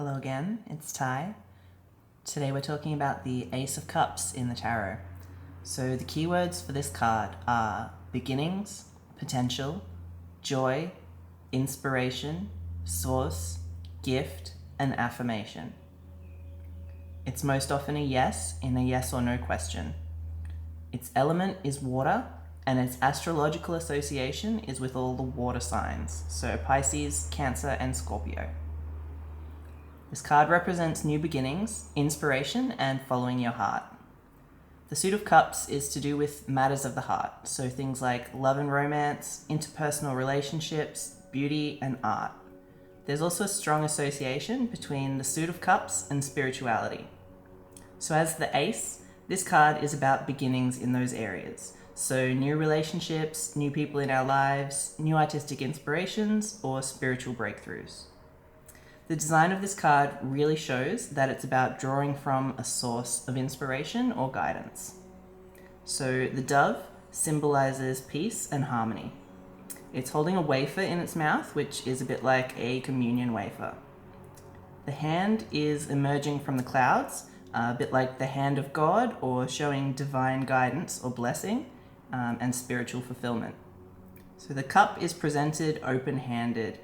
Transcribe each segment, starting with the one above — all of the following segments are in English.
Hello again, it's Ty. Today we're talking about the Ace of Cups in the Tarot. So the keywords for this card are beginnings, potential, joy, inspiration, source, gift, and affirmation. It's most often a yes in a yes or no question. Its element is water, and its astrological association is with all the water signs, so Pisces, Cancer, and Scorpio. This card represents new beginnings, inspiration, and following your heart. The Suit of Cups is to do with matters of the heart, so things like love and romance, interpersonal relationships, beauty, and art. There's also a strong association between the Suit of Cups and spirituality. So as the Ace, this card is about beginnings in those areas. So new relationships, new people in our lives, new artistic inspirations, or spiritual breakthroughs. The design of this card really shows that it's about drawing from a source of inspiration or guidance. So the dove symbolizes peace and harmony. It's holding a wafer in its mouth, which is a bit like a communion wafer. The hand is emerging from the clouds, a bit like the hand of God, or showing divine guidance or blessing and spiritual fulfillment. So the cup is presented open-handed.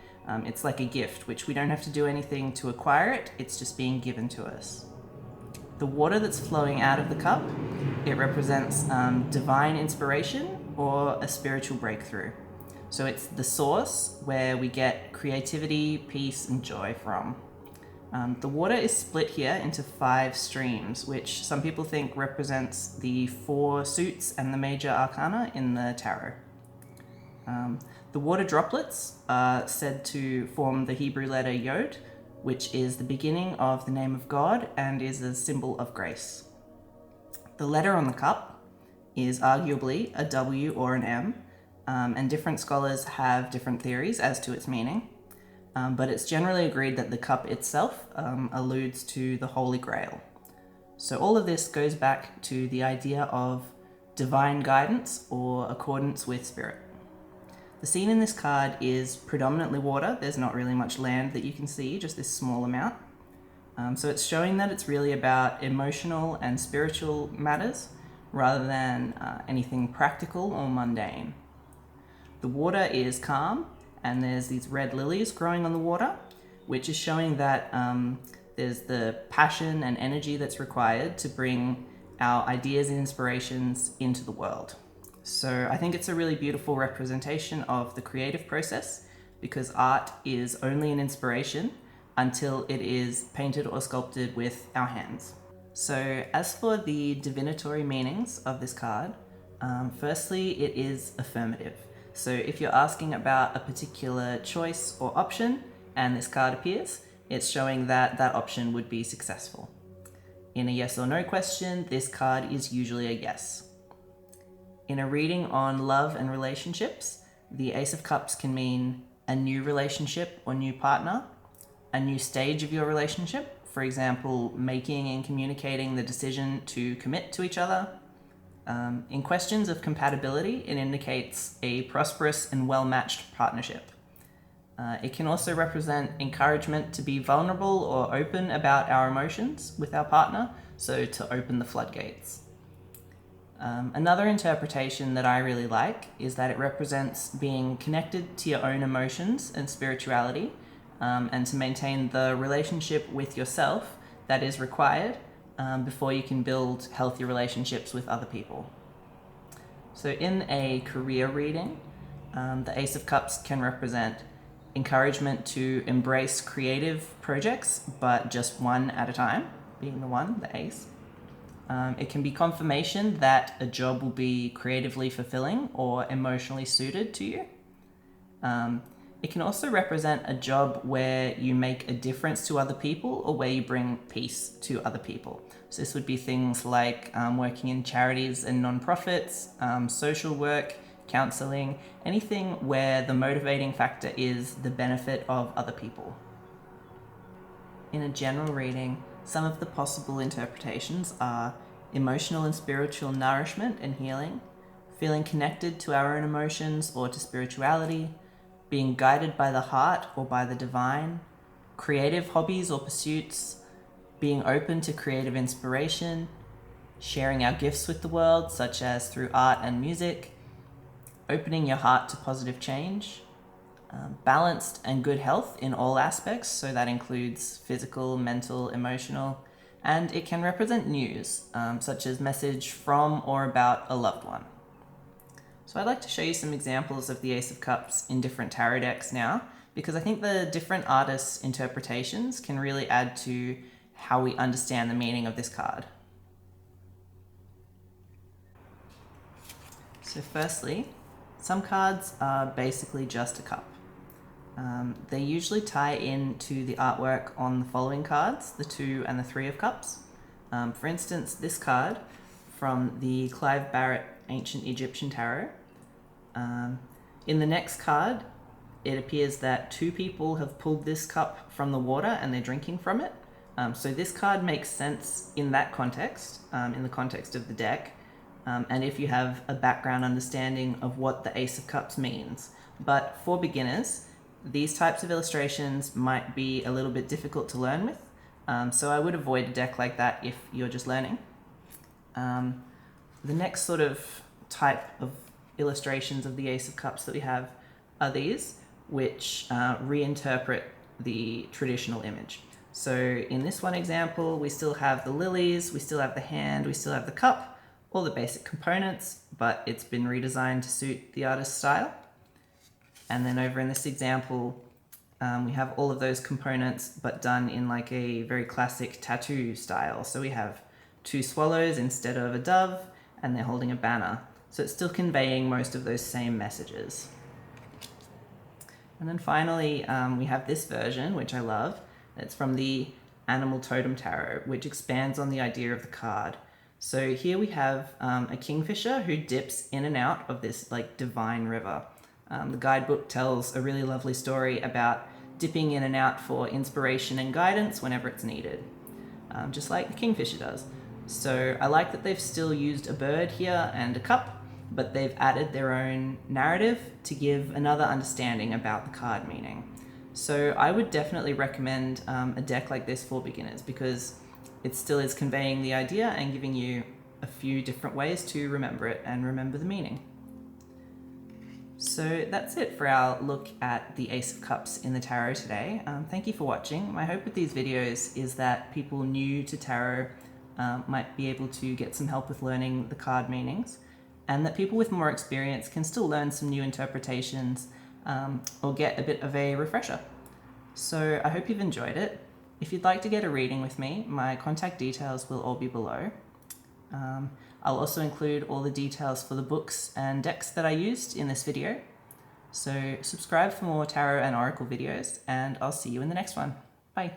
It's like a gift, which we don't have to do anything to acquire it, it's just being given to us. The water that's flowing out of the cup, it represents divine inspiration or a spiritual breakthrough. So it's the source where we get creativity, peace, and joy from. The water is split here into 5 streams, which some people think represents the 4 suits and the major arcana in the tarot. The water droplets are said to form the Hebrew letter Yod, which is the beginning of the name of God and is a symbol of grace. The letter on the cup is arguably a W or an M, and different scholars have different theories as to its meaning, but it's generally agreed that the cup itself alludes to the Holy Grail. So all of this goes back to the idea of divine guidance or accordance with spirit. The scene in this card is predominantly water. There's not really much land that you can see, just this small amount. So it's showing that it's really about emotional and spiritual matters rather than anything practical or mundane. The water is calm, and there's these red lilies growing on the water, which is showing that there's the passion and energy that's required to bring our ideas and inspirations into the world. So I think it's a really beautiful representation of the creative process, because art is only an inspiration until it is painted or sculpted with our hands. So as for the divinatory meanings of this card, firstly, it is affirmative. So if you're asking about a particular choice or option and this card appears, it's showing that that option would be successful. In a yes or no question, this card is usually a yes. In a reading on love and relationships, the Ace of Cups can mean a new relationship or new partner, a new stage of your relationship, for example, making and communicating the decision to commit to each other. In questions of compatibility, it indicates a prosperous and well-matched partnership. It can also represent encouragement to be vulnerable or open about our emotions with our partner, so to open the floodgates. Another interpretation that I really like is that it represents being connected to your own emotions and spirituality, and to maintain the relationship with yourself that is required before you can build healthy relationships with other people. So in a career reading, the Ace of Cups can represent encouragement to embrace creative projects, but just one at a time, being the Ace. It can be confirmation that a job will be creatively fulfilling or emotionally suited to you. It can also represent a job where you make a difference to other people or where you bring peace to other people. So this would be things like working in charities and non-profits, social work, counseling, anything where the motivating factor is the benefit of other people. In a general reading, some of the possible interpretations are emotional and spiritual nourishment and healing, feeling connected to our own emotions or to spirituality, being guided by the heart or by the divine, creative hobbies or pursuits, being open to creative inspiration, sharing our gifts with the world, such as through art and music, opening your heart to positive change, balanced and good health in all aspects, so that includes physical, mental, emotional, and it can represent news, such as message from or about a loved one. So I'd like to show you some examples of the Ace of Cups in different tarot decks now, because I think the different artists' interpretations can really add to how we understand the meaning of this card. So firstly, some cards are basically just a cup. They usually tie into the artwork on the following cards, the 2 and the 3 of Cups. For instance, this card from the Clive Barrett Ancient Egyptian Tarot. In the next card, it appears that 2 people have pulled this cup from the water and they're drinking from it. So this card makes sense in that context, in the context of the deck, and if you have a background understanding of what the Ace of Cups means. But for beginners, these types of illustrations might be a little bit difficult to learn with, so I would avoid a deck like that if you're just learning. The next sort of type of illustrations of the Ace of Cups that we have are these, which reinterpret the traditional image. So in this one example, we still have the lilies, we still have the hand, we still have the cup, all the basic components, but it's been redesigned to suit the artist's style. And then over in this example, we have all of those components, but done in like a very classic tattoo style. So we have 2 swallows instead of a dove, and they're holding a banner. So it's still conveying most of those same messages. And then finally, we have this version, which I love. It's from the Animal Totem Tarot, which expands on the idea of the card. So here we have a kingfisher who dips in and out of this like divine river. The guidebook tells a really lovely story about dipping in and out for inspiration and guidance whenever it's needed, just like the kingfisher does. So I like that they've still used a bird here and a cup, but they've added their own narrative to give another understanding about the card meaning. So I would definitely recommend a deck like this for beginners, because it still is conveying the idea and giving you a few different ways to remember it and remember the meaning. So that's it for our look at the Ace of Cups in the tarot today. Thank you for watching. My hope with these videos is that people new to tarot might be able to get some help with learning the card meanings, and that people with more experience can still learn some new interpretations or get a bit of a refresher. So I hope you've enjoyed it. If you'd like to get a reading with me, my contact details will all be below. I'll also include all the details for the books and decks that I used in this video. So subscribe for more tarot and oracle videos, and I'll see you in the next one. Bye.